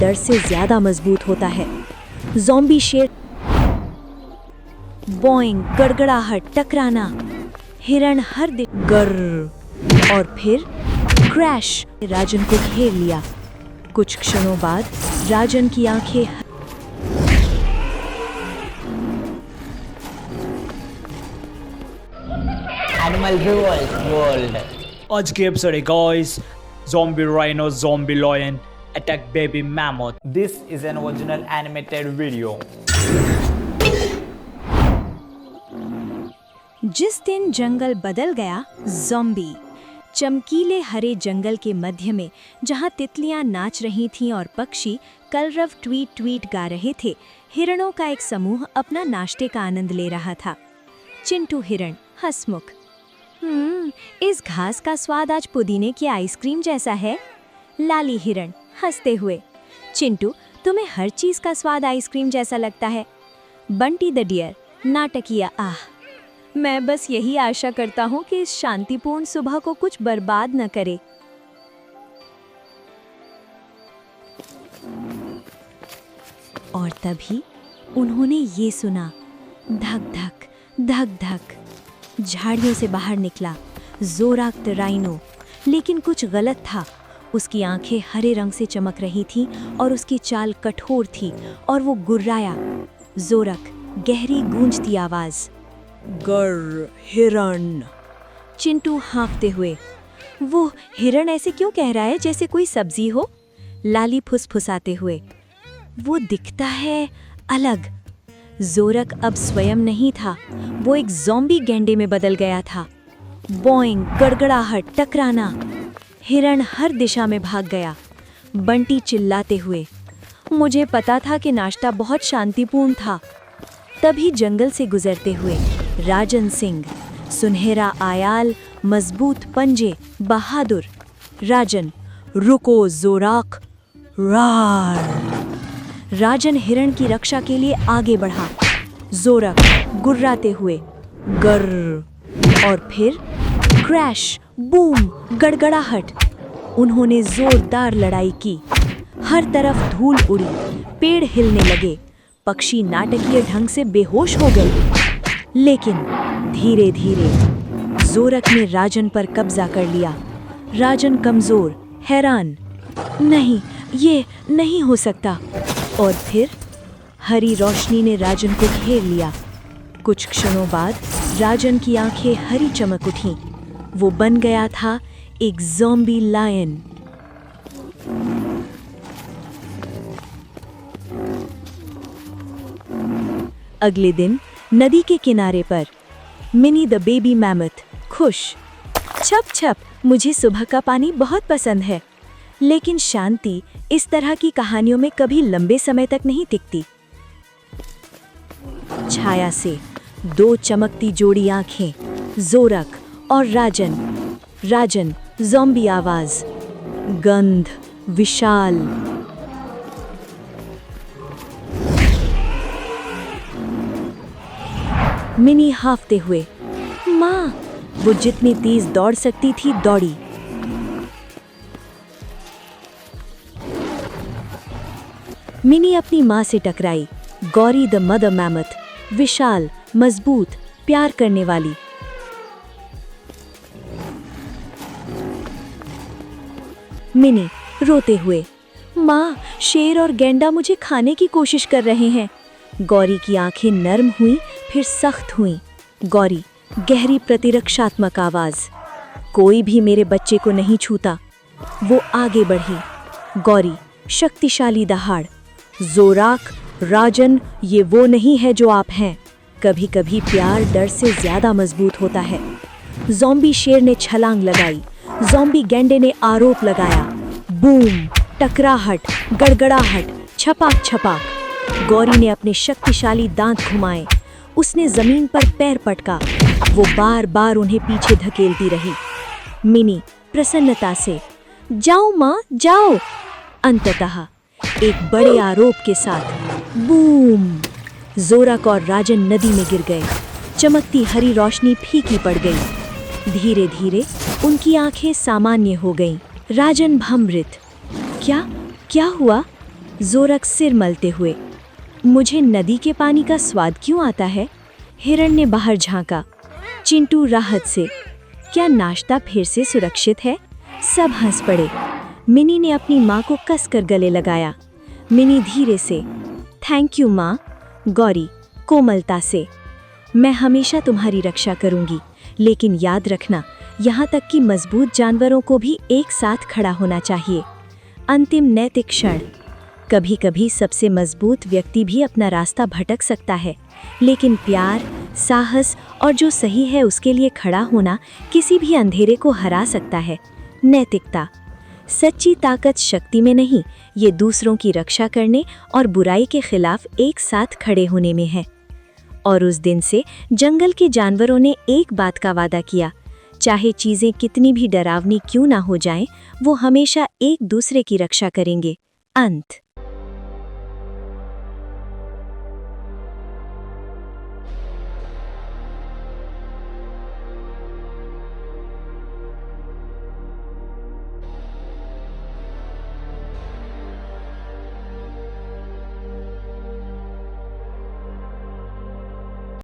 डर से ज्यादा मजबूत होता है। ज़ॉम्बी शेर बॉइंग, गड़गड़ाहट, टकराना, हिरण हर गर्र और फिर क्रैश। राजन को घेर लिया। कुछ क्षणों बाद राजन की आंखें एनिमल वर्ल्ड। आज के एपिसोड है guys, zombie rhino, zombie lion attack baby mammoth. This is an original animated video. जिस दिन जंगल बदल गया, ज़ॉम्बी। चमकीले हरे जंगल के मध्य में जहां तितलियां नाच रही थीं और पक्षी कलरव ट्वीट ट्वीट गा रहे थे, हिरणों का एक समूह अपना नाश्ते का आनंद ले रहा था। चिंटू हिरण हंसमुख, इस घास का स्वाद आज पुदीने की आइसक्रीम जैसा है। लाली हिरण हंसते हुए, चिंटू तुम्हें हर चीज का स्वाद आइसक्रीम जैसा लगता है। बंटी द डियर नाटकीय आह, मैं बस यही आशा करता हूँ कि इस शांतिपूर्ण सुबह को कुछ बर्बाद न करे। और तभी उन्होंने ये सुना, धक धक धक धक। झाड़ियों से बाहर निकला जोराक राइनो, लेकिन कुछ गलत था। उसकी आंखें हरे रंग से चमक रही थीं और उसकी चाल कठोर थी और वो गुर्राया। जोरक, गहरी गूंजती आवाज, गर हिरण। चिंटू हाँफते हुए, वो हिरण ऐसे क्यों कह रहा है जैसे कोई सब्जी हो? लाली फुसफुसाते हुए, वो दिखता है अलग। जोरक अब स्वयं नहीं था, वो एक ज़ॉम्बी गैंडे में बदल गया था। बॉइंग, गड़गड़ाहट, टकराना, हिरण हर दिशा में भाग गया। बंटी चिल्लाते हुए, मुझे पता था कि नाश्ता बहुत शांतिपूर्ण था। तभी जंगल से गुजरते हुए राजन सिंह, सुनहरा आयाल, मजबूत पंजे, बहादुर। राजन, रुको जोराक, रार। राजन हिरण की रक्षा के लिए आगे बढ़ा। जोरक गुर्राते हुए, गर्र और फिर क्रैश, बूम, गड़गड़ाहट। उन्होंने जोरदार लड़ाई की। हर तरफ धूल उड़ी, पेड़ हिलने लगे, पक्षी नाटकीय ढंग से बेहोश हो गए। लेकिन धीरे धीरे जोरक ने राजन पर कब्जा कर लिया। राजन कमजोर, हैरान, नहीं, ये नहीं हो सकता। और फिर हरी रोशनी ने राजन को घेर लिया। कुछ क्षणों बाद राजन की आंखें हरी चमक उठीं। वो बन गया था एक ज़ॉम्बी लायन। अगले दिन नदी के किनारे पर मिनी द बेबी मैमथ खुश, छप छप, मुझे सुबह का पानी बहुत पसंद है। लेकिन शांति इस तरह की कहानियों में कभी लंबे समय तक नहीं टिकती। छाया से दो चमकती जोड़ी आंखें, जोरक और राजन। राजन, ज़ॉम्बी आवाज, गंध, विशाल। मिनी हाफते हुए, माँ। वो जितनी तेज दौड़ सकती थी दौड़ी। मिनी अपनी माँ से टकराई। गौरी द मदर मैमथ, विशाल, मजबूत, प्यार करने वाली। मिनी रोते हुए, माँ, शेर और गैंडा मुझे खाने की कोशिश कर रहे हैं। गौरी की आंखें नर्म हुईं, फिर सख्त हुईं। गौरी, गहरी प्रतिरक्षात्मक आवाज, कोई भी मेरे बच्चे को नहीं छूता। वो आगे बढ़ी। गौरी, शक्तिशाली दहाड़, जोराक, राजन, ये वो नहीं है जो आप हैं। कभी कभी प्यार डर से ज्यादा मजबूत होता है। ज़ॉम्बी शेर ने छलांग लगाई। ज़ॉम्बी गैंडे ने आरोप लगाया। बूम, टकराहट, गड़गड़ाहट, छपाक छपाक। गौरी ने अपने शक्तिशाली दांत घुमाए। उसने जमीन पर पैर पटका। वो बार बार उन्हें पीछे धकेलती रही। मिनी प्रसन्नता से, जाओ माँ, जाओ। अंततः एक बड़े आरोप के साथ बूम, जोरक और राजन नदी में गिर गए। चमकती हरी रोशनी फीकी पड़ गई। धीरे धीरे उनकी आंखें सामान्य हो गईं। राजन भ्रमित, क्या क्या हुआ? जोरक सिर मलते हुए। मुझे नदी के पानी का स्वाद क्यों आता है? हिरण ने बाहर झांका। चिंटू राहत से, क्या नाश्ता फिर से सुरक्षित है? सब हंस पड़े। मिनी ने अपनी माँ को कसकर गले लगाया। मिनी धीरे से, थैंक यू माँ। गौरी कोमलता से, मैं हमेशा तुम्हारी रक्षा करूंगी, लेकिन याद रखना, यहाँ तक कि मजबूत जानवरों को भी एक साथ खड़ा होना चाहिए। अंतिम नैतिक क्षण। कभी कभी सबसे मजबूत व्यक्ति भी अपना रास्ता भटक सकता है, लेकिन प्यार, साहस और जो सही है उसके लिए खड़ा होना किसी भी अंधेरे को हरा सकता है। नैतिकता। सच्ची ताकत शक्ति में नहीं, ये दूसरों की रक्षा करने और बुराई के खिलाफ एक साथ खड़े होने में है। और उस दिन से जंगल के जानवरों ने एक बात का वादा किया, चाहे चीजें कितनी भी डरावनी क्यों ना हो जाएं, वो हमेशा एक दूसरे की रक्षा करेंगे। अंत।